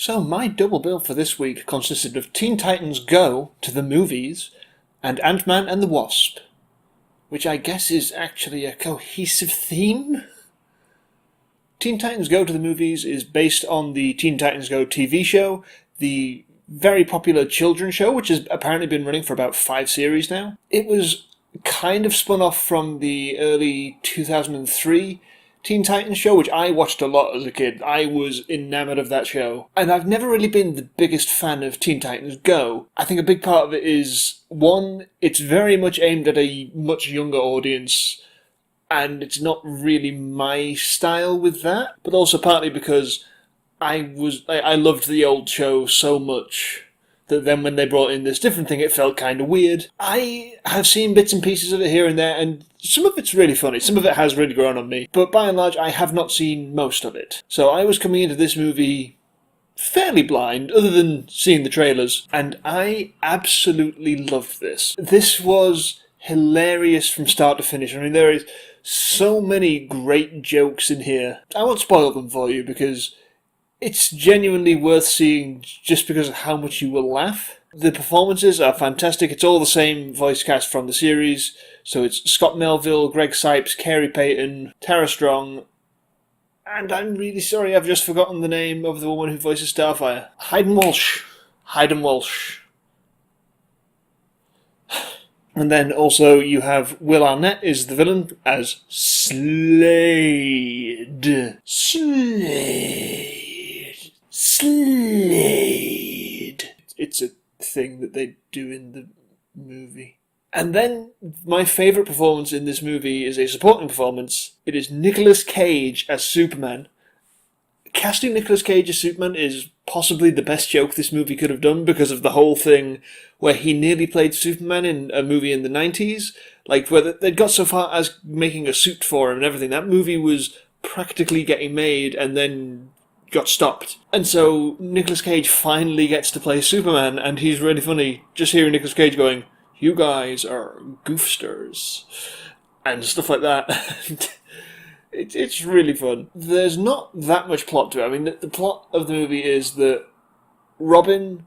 So my double bill for this week consisted of Teen Titans Go to the movies and Ant-Man and the Wasp, which I guess is actually a cohesive theme. Teen Titans Go to the movies is based on the Teen Titans Go TV show, the very popular children's show, which has apparently been running for about 5 series now. It was kind of spun off from the early 2003 Teen Titans show, which I watched a lot as a kid. I was enamored of that show. And I've never really been the biggest fan of Teen Titans Go. I think a big part of it is, one, it's very much aimed at a much younger audience, and it's not really my style with that, but also partly because I loved the old show so much that then when they brought in this different thing, it felt kind of weird. I have seen bits and pieces of it here and there, and some of it's really funny. Some of it has really grown on me. But by and large, I have not seen most of it. So I was coming into this movie fairly blind, other than seeing the trailers, and I absolutely loved this. This was hilarious from start to finish. I mean, there is so many great jokes in here. I won't spoil them for you because it's genuinely worth seeing just because of how much you will laugh. The performances are fantastic. It's all the same voice cast from the series. So it's Scott Melville, Greg Sipes, Carey Payton, Tara Strong, and I'm really sorry I've just forgotten the name of the woman who voices Starfire. Hayden Walsh. And then also you have Will Arnett is the villain as Slade. It's a thing that they do in the movie. And then my favourite performance in this movie is a supporting performance. It is Nicolas Cage as Superman. Casting Nicolas Cage as Superman is possibly the best joke this movie could have done because of the whole thing where he nearly played Superman in a movie in the 90s. Like, where they'd got so far as making a suit for him and everything. That movie was practically getting made and then got stopped. And so Nicolas Cage finally gets to play Superman, and he's really funny. Just hearing Nicolas Cage going, "You guys are goofsters," and stuff like that. It's really fun. There's not that much plot to it. I mean, the plot of the movie is that Robin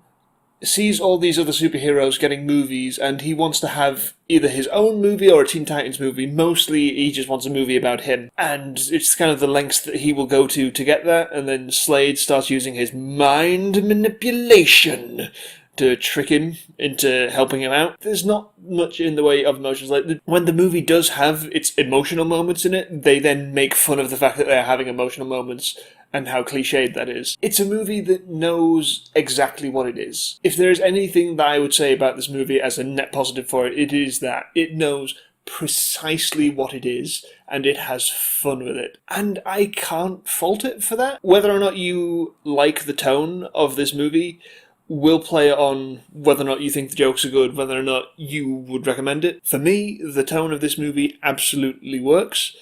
sees all these other superheroes getting movies, and he wants to have either his own movie or a Teen Titans movie. Mostly, he just wants a movie about him. And it's kind of the lengths that he will go to get that, and then Slade starts using his mind manipulation to trick him into helping him out. There's not much in the way of emotions. Like, when the movie does have its emotional moments in it, they then make fun of the fact that they're having emotional moments and how cliched that is. It's a movie that knows exactly what it is. If there is anything that I would say about this movie as a net positive for it, it is that it knows precisely what it is, and it has fun with it. And I can't fault it for that. Whether or not you like the tone of this movie will play on whether or not you think the jokes are good, whether or not you would recommend it. For me, the tone of this movie absolutely works.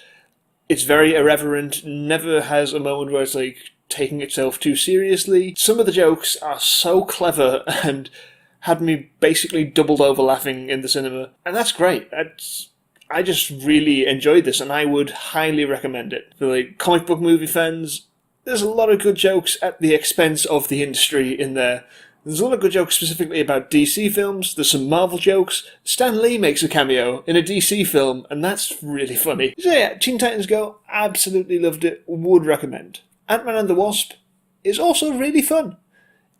It's very irreverent, never has a moment where it's like taking itself too seriously. Some of the jokes are so clever and had me basically doubled over laughing in the cinema. And that's great. I just really enjoyed this, and I would highly recommend it. For like comic book movie fans, there's a lot of good jokes at the expense of the industry in there. There's a lot of good jokes specifically about DC films. There's some Marvel jokes. Stan Lee makes a cameo in a DC film, and that's really funny. So yeah, Teen Titans Go, absolutely loved it, would recommend. Ant-Man and the Wasp is also really fun.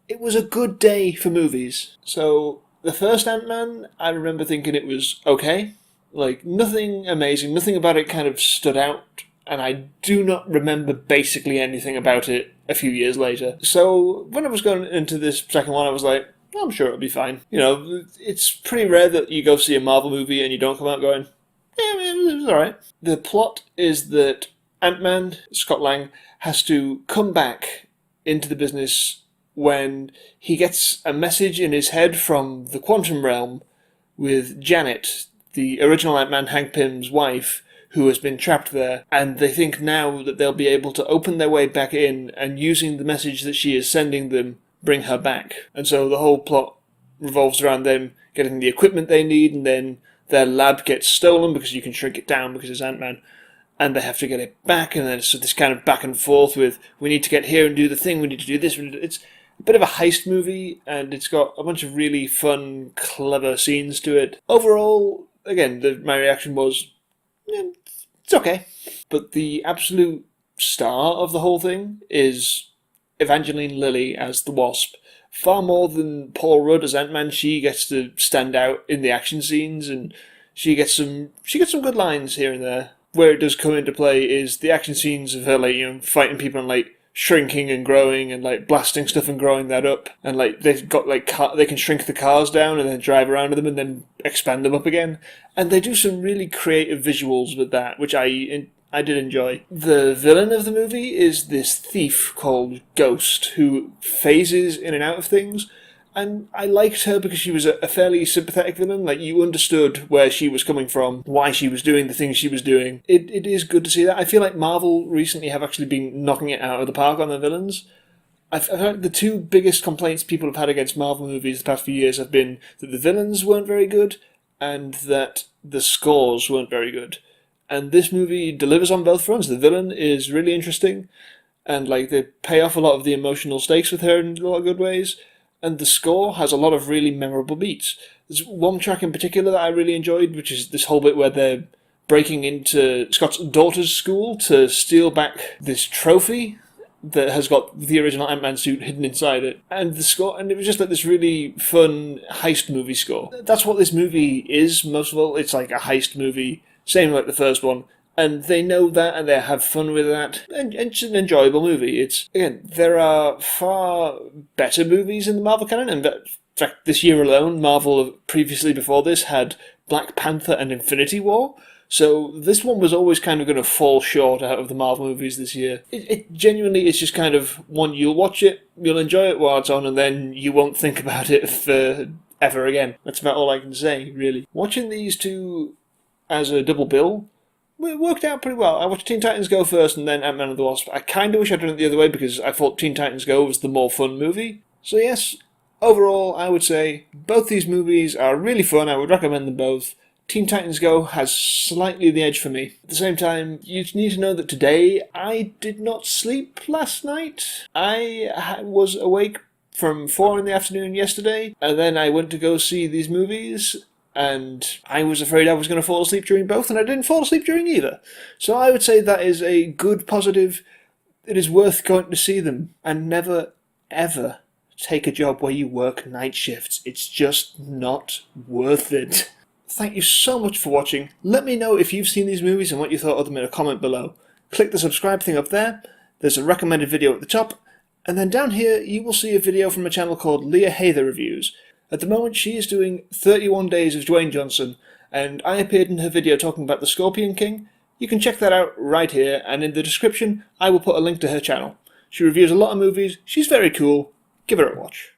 It was a good day for movies. So, the first Ant-Man, I remember thinking it was okay. Like, nothing amazing, nothing about it kind of stood out, and I do not remember basically anything about it a few years later. So when I was going into this second one, I was like, I'm sure it'll be fine. You know, it's pretty rare that you go see a Marvel movie and you don't come out going, yeah, it was alright. The plot is that Ant-Man, Scott Lang, has to come back into the business when he gets a message in his head from the quantum realm with Janet, the original Ant-Man, Hank Pym's wife, who has been trapped there, and they think now that they'll be able to open their way back in and, using the message that she is sending them, bring her back. And so the whole plot revolves around them getting the equipment they need, and then their lab gets stolen because you can shrink it down because it's Ant-Man, and they have to get it back, and then it's this kind of back and forth with, we need to get here and do the thing, we need to do this, a bit of a heist movie, and it's got a bunch of really fun, clever scenes to it. Overall, again, my reaction was, it's okay. But the absolute star of the whole thing is Evangeline Lilly as the Wasp. Far more than Paul Rudd as Ant-Man, she gets to stand out in the action scenes, and she gets some good lines here and there. Where it does come into play is the action scenes of her, like, fighting people and, like, shrinking and growing and, like, blasting stuff and growing that up. And, like, they've got, like, they can shrink the cars down and then drive around with them and then expand them up again. And they do some really creative visuals with that, which I did enjoy. The villain of the movie is this thief called Ghost, who phases in and out of things. And I liked her because she was a fairly sympathetic villain. Like, you understood where she was coming from, why she was doing the things she was doing. It is good to see that. I feel like Marvel recently have actually been knocking it out of the park on their villains. I've heard the two biggest complaints people have had against Marvel movies the past few years have been that the villains weren't very good and that the scores weren't very good. And this movie delivers on both fronts. The villain is really interesting, and, like, they pay off a lot of the emotional stakes with her in a lot of good ways. And the score has a lot of really memorable beats. There's one track in particular that I really enjoyed, which is this whole bit where they're breaking into Scott's daughter's school to steal back this trophy that has got the original Ant-Man suit hidden inside it. And the score, and it was just like this really fun heist movie score. That's what this movie is, most of all. It's like a heist movie, same like the first one. And they know that, and they have fun with that, and it's an enjoyable movie. It's, again, there are far better movies in the Marvel canon, and in fact, this year alone, Marvel, previously before this, had Black Panther and Infinity War, so this one was always kind of going to fall short out of the Marvel movies this year. It genuinely is just kind of one, you'll watch it, you'll enjoy it while it's on, and then you won't think about it for ever again. That's about all I can say, really. Watching these two as a double bill, it worked out pretty well. I watched Teen Titans Go first and then Ant-Man and the Wasp. I kind of wish I'd done it the other way because I thought Teen Titans Go was the more fun movie. So yes, overall, I would say both these movies are really fun. I would recommend them both. Teen Titans Go has slightly the edge for me. At the same time, you need to know that today I did not sleep last night. I was awake from 4 in the afternoon yesterday, and then I went to go see these movies, and I was afraid I was going to fall asleep during both, and I didn't fall asleep during either. So I would say that is a good positive. It is worth going to see them, and never, ever take a job where you work night shifts. It's just not worth it. Thank you so much for watching. Let me know if you've seen these movies and what you thought of them in a comment below. Click the subscribe thing up there. There's a recommended video at the top, and then down here you will see a video from a channel called Leah Hather Reviews. At the moment, she is doing 31 Days of Dwayne Johnson, and I appeared in her video talking about the Scorpion King. You can check that out right here, and in the description, I will put a link to her channel. She reviews a lot of movies. She's very cool. Give her a watch.